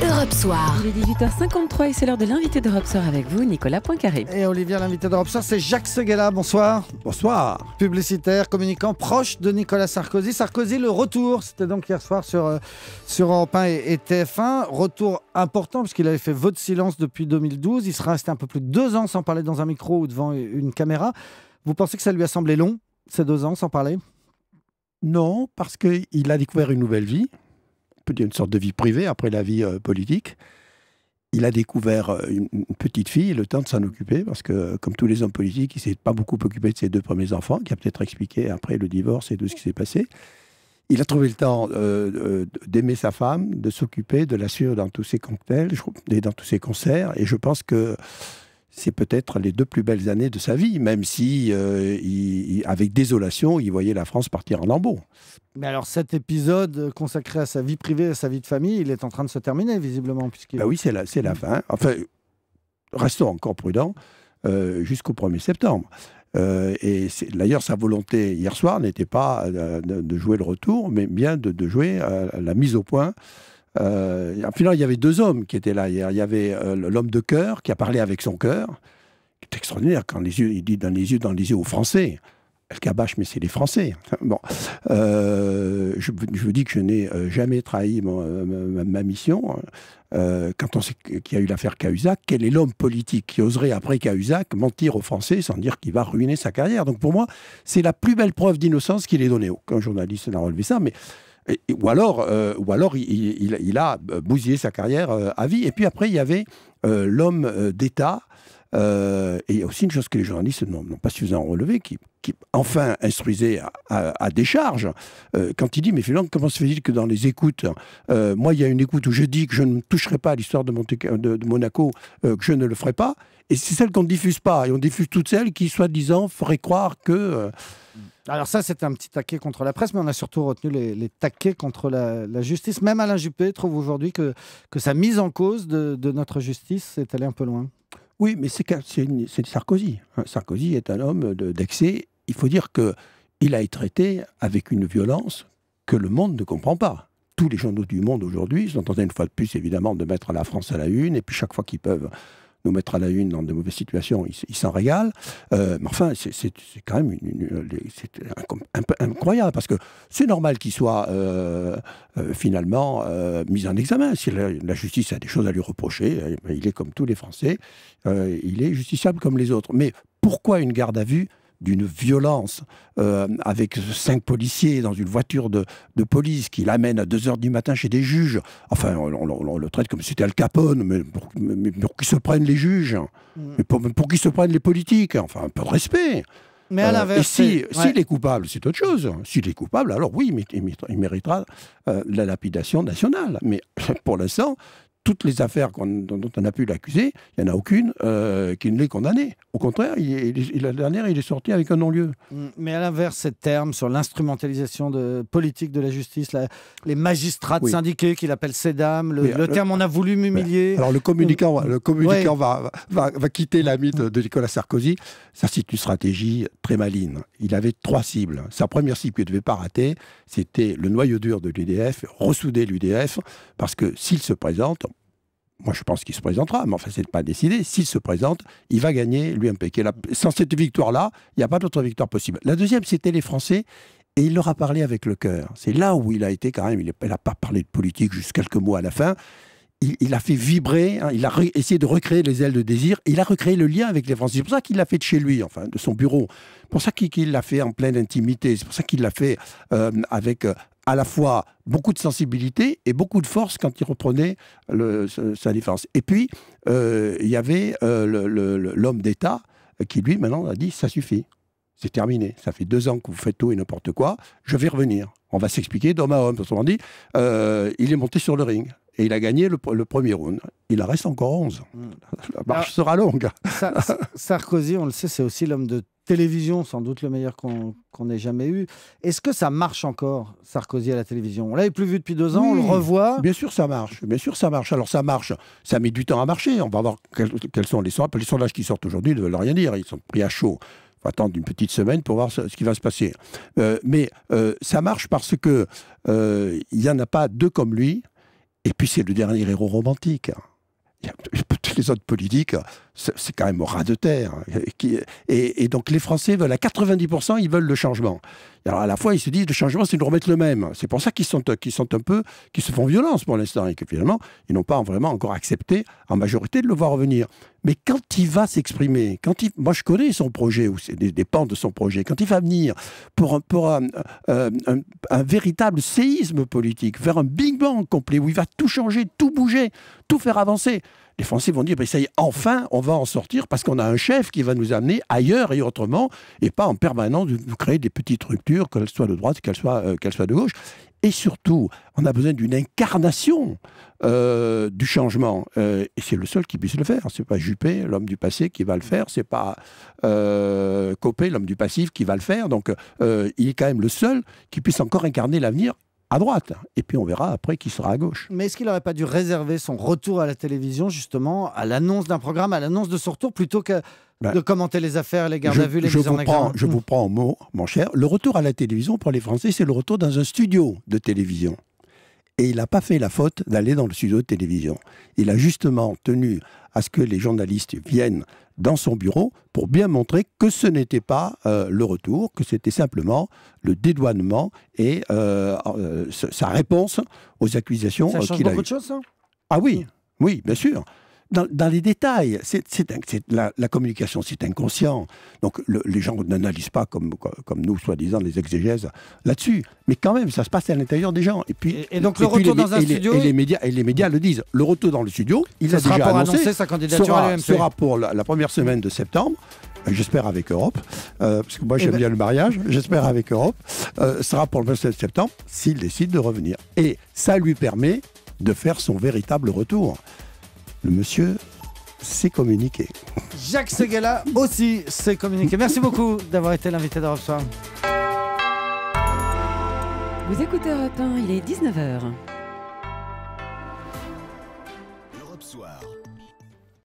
Europe Soir. Il est 18h53 et c'est l'heure de l'invité d'Europe Soir avec vous, Nicolas Poincaré. Et Olivier, l'invité d'Europe Soir, c'est Jacques Seguela. Bonsoir. Bonsoir. Publicitaire, communicant, proche de Nicolas Sarkozy. Sarkozy, le retour, c'était donc hier soir sur Europe 1 et TF1. Retour important puisqu'il avait fait vote silence depuis 2012. Il sera resté un peu plus de 2 ans sans parler dans un micro ou devant une caméra. Vous pensez que ça lui a semblé long, ces 2 ans sans parler ? Non, parce qu'il a découvert une nouvelle vie. On peut dire une sorte de vie privée après la vie politique. Il a découvert une petite fille, le temps de s'en occuper, parce que, comme tous les hommes politiques, il ne s'est pas beaucoup occupé de ses 2 premiers enfants, qui a peut-être expliqué après le divorce et tout ce qui s'est passé. Il a trouvé le temps d'aimer sa femme, de s'occuper, de la suivre dans tous ses cocktails et dans tous ses concerts. Et je pense que c'est peut-être les 2 plus belles années de sa vie, même si, avec désolation, il voyait la France partir en lambeaux. Mais alors cet épisode consacré à sa vie privée, à sa vie de famille, il est en train de se terminer visiblement. Ben oui, c'est la fin. Enfin, restons encore prudents jusqu'au 1er septembre. Et d'ailleurs, sa volonté hier soir n'était pas de jouer le retour, mais bien de jouer la mise au point. Finalement, il y avait 2 hommes qui étaient là hier. Il y avait l'homme de cœur qui a parlé avec son cœur, qui est extraordinaire, quand il dit dans les yeux aux Français. El Kabash, mais c'est les Français. Bon, je vous dis que je n'ai jamais trahi ma mission. Quand on sait qu'il y a eu l'affaire Cahuzac, quel est l'homme politique qui oserait, après Cahuzac, mentir aux Français sans dire qu'il va ruiner sa carrière? Donc pour moi, c'est la plus belle preuve d'innocence qu'il ait donnée. Aucun journaliste n'a relevé ça, mais... Ou alors il a bousillé sa carrière à vie. Et puis après, il y avait l'homme d'État. Et il y a aussi une chose que les journalistes n'ont pas suffisamment relevé, qui enfin instruisait à décharge, quand il dit, mais finalement, comment se fait-il que dans les écoutes, moi, il y a une écoute où je dis que je ne toucherai pas à l'histoire de Monaco, que je ne le ferai pas, et c'est celle qu'on ne diffuse pas, et on diffuse toutes celles qui, soi-disant, feraient croire que... Alors ça, c'était un petit taquet contre la presse, mais on a surtout retenu les taquets contre la justice. Même Alain Juppé trouve aujourd'hui que sa mise en cause de notre justice est allée un peu loin. Oui, mais c'est Sarkozy. Sarkozy est un homme d'excès. Il faut dire qu'il a été traité avec une violence que le monde ne comprend pas. Tous les journaux du monde aujourd'hui sont en train, une fois de plus, évidemment, de mettre la France à la une, et puis chaque fois qu'ils peuvent nous mettre à la une dans de mauvaises situations, ils s'en régalent. Mais enfin, c'est quand même un peu incroyable, parce que c'est normal qu'il soit finalement mis en examen. Si la justice a des choses à lui reprocher, il est comme tous les Français, il est justiciable comme les autres. Mais pourquoi une garde à vue d'une violence avec 5 policiers dans une voiture de police qui l'amène à 2 h du matin chez des juges? Enfin, on le traite comme si c'était Al Capone, mais pour qui se prennent les juges, mais pour qui se prennent les politiques? Enfin, un peu de respect. Mais à l'inverse, s'il est coupable, c'est autre chose. S'il est coupable, alors oui, il méritera la lapidation nationale. Mais pour l'instant, toutes les affaires dont on a pu l'accuser, il n'y en a aucune qui ne l'ait condamné. Au contraire, la dernière, il est sorti avec un non-lieu. Mais à l'inverse, ces termes sur l'instrumentalisation politique de la justice, les magistrats syndiqués qu'il appelle ces dames, le terme « on a voulu m'humilier ». Alors le communicant va quitter l'ami de Nicolas Sarkozy. Ça, c'est une stratégie très maligne. Il avait 3 cibles. Sa première cible qu'il ne devait pas rater, c'était le noyau dur de l'UDF, ressouder l'UDF, parce que s'il se présente... Moi, je pense qu'il se présentera, mais enfin, c'est pas décidé. S'il se présente, il va gagner l'UMP. Sans cette victoire-là, il n'y a pas d'autre victoire possible. La deuxième, c'était les Français, et il leur a parlé avec le cœur. C'est là où il a été quand même, il n'a pas parlé de politique, juste quelques mots à la fin. Il a fait vibrer, il a essayé de recréer les ailes de désir, et il a recréé le lien avec les Français. C'est pour ça qu'il l'a fait de chez lui, enfin, de son bureau. C'est pour ça qu'il l'a fait en pleine intimité. C'est pour ça qu'il l'a fait avec... à la fois beaucoup de sensibilité et beaucoup de force quand il reprenait sa défense. Et puis, il y avait l'homme d'État qui, lui, maintenant, a dit « ça suffit, c'est terminé, ça fait 2 ans que vous faites tout et n'importe quoi, je vais revenir. On va s'expliquer d'homme à homme. » Autrement dit, il est monté sur le ring et il a gagné le premier round. Il en reste encore 11. La marche sera longue. Sarkozy, on le sait, c'est aussi l'homme de télévision, sans doute le meilleur qu'on ait jamais eu. Est-ce que ça marche encore, Sarkozy à la télévision? On l'avait plus vu depuis 2 ans, on le revoit. Bien sûr, ça marche. Bien sûr, ça marche. Alors, ça marche. Ça met du temps à marcher. On va voir quels sont les sondages. Les sondages qui sortent aujourd'hui ne veulent rien dire. Ils sont pris à chaud. Il faut attendre une petite semaine pour voir ce qui va se passer. Mais ça marche parce que il n'y en a pas 2 comme lui. Et puis c'est le dernier héros romantique. Tous les autres politiques, c'est quand même au ras de terre. Et donc les Français veulent à 90%, ils veulent le changement. Et alors à la fois, ils se disent le changement, c'est nous remettre le même. C'est pour ça qu'ils se font violence pour l'instant et que finalement, ils n'ont pas vraiment encore accepté en majorité de le voir revenir. Mais quand il va s'exprimer, moi je connais son projet, ou c'est des pans de son projet, quand il va venir pour un véritable séisme politique, faire un Big Bang complet, où il va tout changer, tout bouger, tout faire avancer, les Français vont dire, ça y est, enfin, on va en sortir parce qu'on a un chef qui va nous amener ailleurs et autrement, et pas en permanence de nous créer des petites ruptures, qu'elles soient de droite, qu'elles soient de gauche. Et surtout, on a besoin d'une incarnation du changement. Et c'est le seul qui puisse le faire. C'est pas Juppé, l'homme du passé, qui va le faire. C'est pas Copé, l'homme du passif, qui va le faire. Donc, il est quand même le seul qui puisse encore incarner l'avenir à droite. Et puis on verra après qui sera à gauche. Mais est-ce qu'il n'aurait pas dû réserver son retour à la télévision justement à l'annonce d'un programme, à l'annonce de son retour, plutôt que de commenter les affaires, les gardes à vue, les mises en examen? Je vous prends en mot, mon cher. Le retour à la télévision pour les Français, c'est le retour dans un studio de télévision. Et il n'a pas fait la faute d'aller dans le studio de télévision. Il a justement tenu à ce que les journalistes viennent dans son bureau pour bien montrer que ce n'était pas le retour, que c'était simplement le dédouanement et sa réponse aux accusations qu'il a eues. Ça change beaucoup de choses, ça? Ah oui, oui, bien sûr. Dans les détails, la communication, c'est inconscient. Donc les gens n'analysent pas comme nous, soi-disant, les exégèses là-dessus. Mais quand même, ça se passe à l'intérieur des gens. Et donc le retour dans un studio... Et les médias le disent. Le retour dans le studio, il a déjà annoncé sa candidature à l'EMP. Sera pour la première semaine de septembre. J'espère avec Europe, parce que moi j'aime bien le mariage, j'espère avec Europe, sera pour le 27 septembre, s'il décide de revenir. Et ça lui permet de faire son véritable retour. Le monsieur sait communiquer. Jacques Séguéla aussi sait communiquer. Merci beaucoup d'avoir été l'invité d'Europe Soir. Vous écoutez Europe 1, il est 19h.